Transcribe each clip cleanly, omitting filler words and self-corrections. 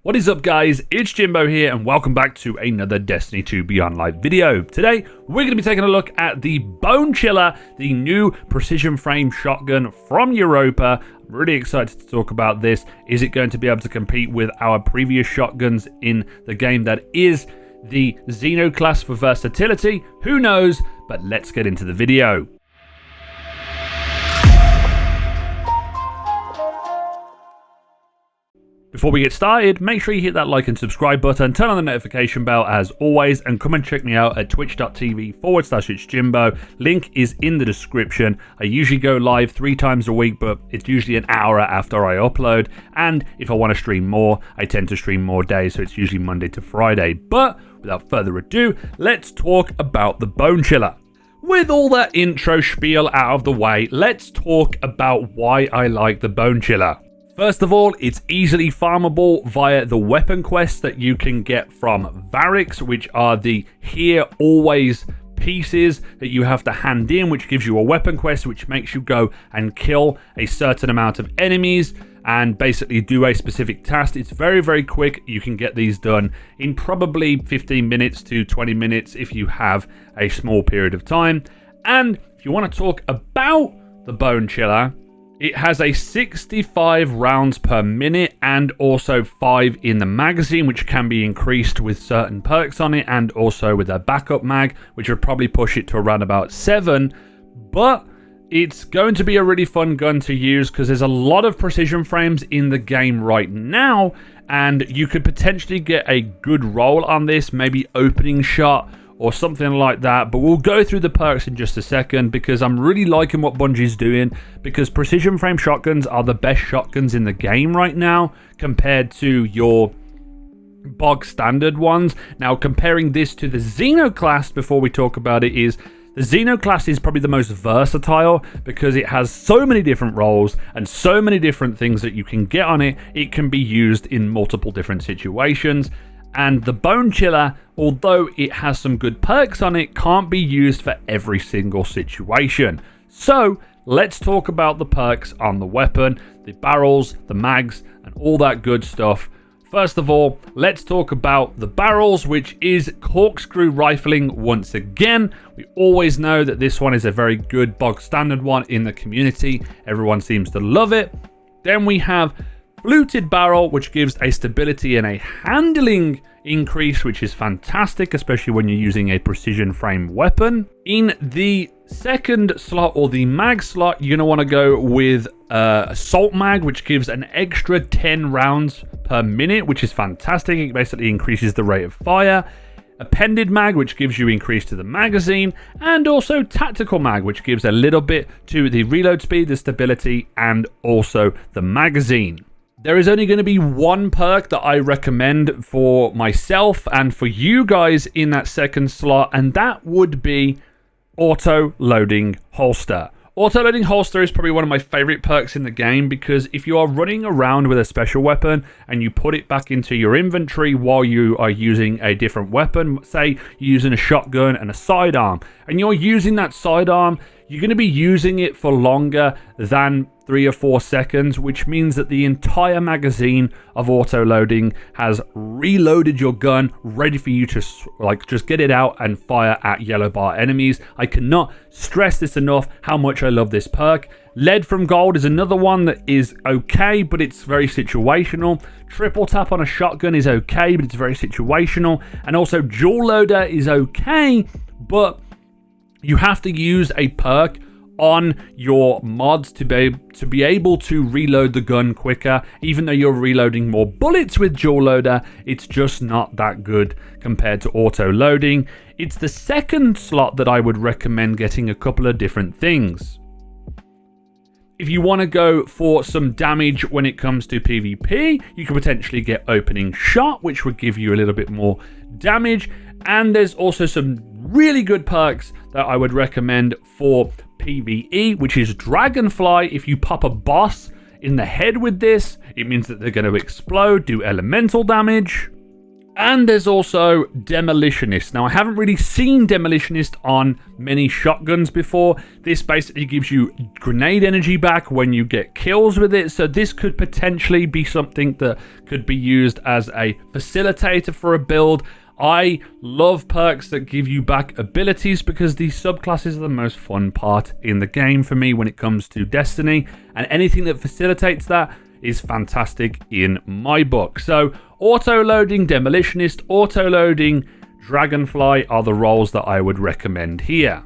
What is up, guys? It's Jimbo here and welcome back to another Destiny 2 Beyond Live video. Today we're going to be taking a look at the Bonechiller, the new precision frame shotgun from Europa. I'm really excited to talk about this. Is it going to be able to compete with our previous shotguns in the game that is the Xeno class for versatility? Who knows, but let's get into the video. Before we get started, make sure you hit that like and subscribe button, turn on the notification bell as always, and come and check me out at twitch.tv/itsjimbo. Link is in the description. I usually go live 3 times a week, but it's usually an hour after I upload. And if I want to stream more, I tend to stream more days, so it's usually Monday to Friday. But without further ado, let's talk about the Bonechiller. With all that intro spiel out of the way, let's talk about why I like the Bonechiller. First of all, it's easily farmable via the weapon quests that you can get from Variks, which are the here always pieces that you have to hand in, which gives you a weapon quest, which makes you go and kill a certain amount of enemies and basically do a specific task. It's very, very quick. You can get these done in probably 15 minutes to 20 minutes if you have a small period of time. And if you want to talk about the Bonechiller, it has a 65 rounds per minute and also 5 in the magazine, which can be increased with certain perks on it, and also with a backup mag, which would probably push it to around about 7. But it's going to be a really fun gun to use because there's a lot of precision frames in the game right now, and you could potentially get a good roll on this, maybe opening shot or something like that. But we'll go through the perks in just a second because I'm really liking what Bungie's doing, because precision frame shotguns are the best shotguns in the game right now compared to your bog standard ones. Now, comparing this to the Xeno class before we talk about it, is the Xeno class is probably the most versatile because it has so many different roles and so many different things that you can get on it. It can be used in multiple different situations. And the Bonechiller, although it has some good perks on it, can't be used for every single situation. So let's talk about the perks on the weapon, the barrels, the mags, and all that good stuff. First of all, let's talk about the barrels, which is corkscrew rifling once again. We always know that this one is a very good bog standard one in the community. Everyone seems to love it. Then we have FLUTED barrel, which gives a stability and a handling increase, which is fantastic, especially when you're using a precision frame weapon. In the second slot, or the mag slot, you're going to want to go with assault mag, which gives an extra 10 rounds per minute, which is fantastic. It basically increases the rate of fire. Appended mag, which gives you increase to the magazine, and also tactical mag, which gives a little bit to the reload speed, the stability, and also the magazine. There is only going to be one perk that I recommend for myself and for you guys in that second slot, and that would be auto-loading holster. Auto-loading holster is probably one of my favorite perks in the game, because if you are running around with a special weapon and you put it back into your inventory while you are using a different weapon, say you're using a shotgun and a sidearm, and you're using that sidearm, you're going to be using it for longer than 3 or 4 seconds, which means that the entire magazine of auto-loading has reloaded your gun, ready for you to just get it out and fire at yellow bar enemies. I cannot stress this enough how much I love this perk. Lead from gold is another one that is okay, but it's very situational. Triple tap on a shotgun is okay, but it's very situational. And also dual loader is okay, but you have to use a perk on your mods to be able to reload the gun quicker. Even though you're reloading more bullets with dual loader, it's just not that good compared to auto loading. It's the second slot that I would recommend getting a couple of different things. If you want to go for some damage when it comes to PvP, you could potentially get opening shot, which would give you a little bit more damage. And there's also some really good perks that I would recommend for PvE, which is Dragonfly. If you pop a boss in the head with this, it means that they're going to explode, do elemental damage. And there's also Demolitionist. Now, I haven't really seen Demolitionist on many shotguns before. This basically gives you grenade energy back when you get kills with it. So this could potentially be something that could be used as a facilitator for a build. I love perks that give you back abilities because these subclasses are the most fun part in the game for me when it comes to Destiny. And anything that facilitates that is fantastic in my book. So auto-loading Demolitionist, auto-loading Dragonfly are the roles that I would recommend here.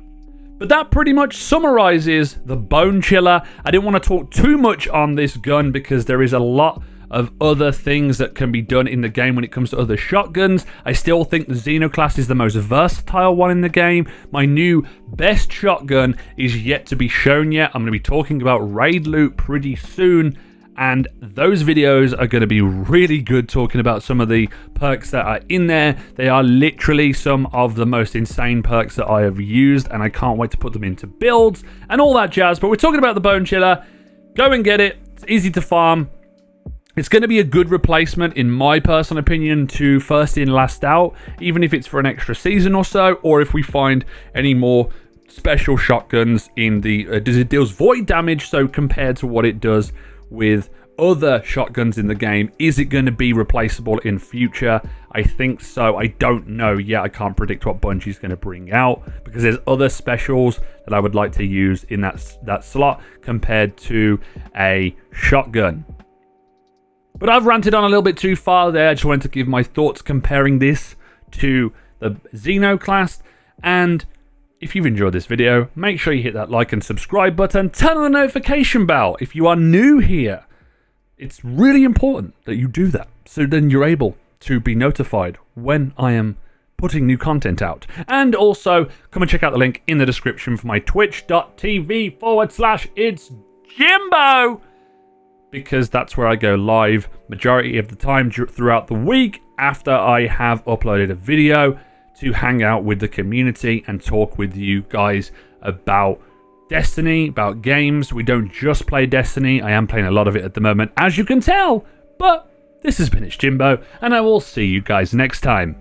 But that pretty much summarizes the Bonechiller. I didn't want to talk too much on this gun because there is a lot of other things that can be done in the game when it comes to other shotguns. I still think the Xeno class is the most versatile one in the game. My new best shotgun is yet to be shown yet. I'm going to be talking about raid loot pretty soon. And those videos are going to be really good, talking about some of the perks that are in there. They are literally some of the most insane perks that I have used, and I can't wait to put them into builds and all that jazz. But we're talking about the Bonechiller. Go and get it. It's easy to farm. It's going to be a good replacement, in my personal opinion, to First In, Last Out, even if it's for an extra season or so, or if we find any more special shotguns in the... it deals void damage, so compared to what it does with other shotguns in the game, is it going to be replaceable in future? I think so. I don't know yet. I can't predict what Bungie's going to bring out because there's other specials that I would like to use in that slot compared to a shotgun. But I've ranted on a little bit too far there. I just wanted to give my thoughts comparing this to the Xeno class. And if you've enjoyed this video, make sure you hit that like and subscribe button. Turn on the notification bell if you are new here. It's really important that you do that, so then you're able to be notified when I am putting new content out. And also, come and check out the link in the description for my twitch.tv/itsjimbo, because that's where I go live majority of the time throughout the week after I have uploaded a video, to hang out with the community and talk with you guys about Destiny, about games. We don't just play Destiny. I am playing a lot of it at the moment, as you can tell. But this has been It's Jimbo, and I will see you guys next time.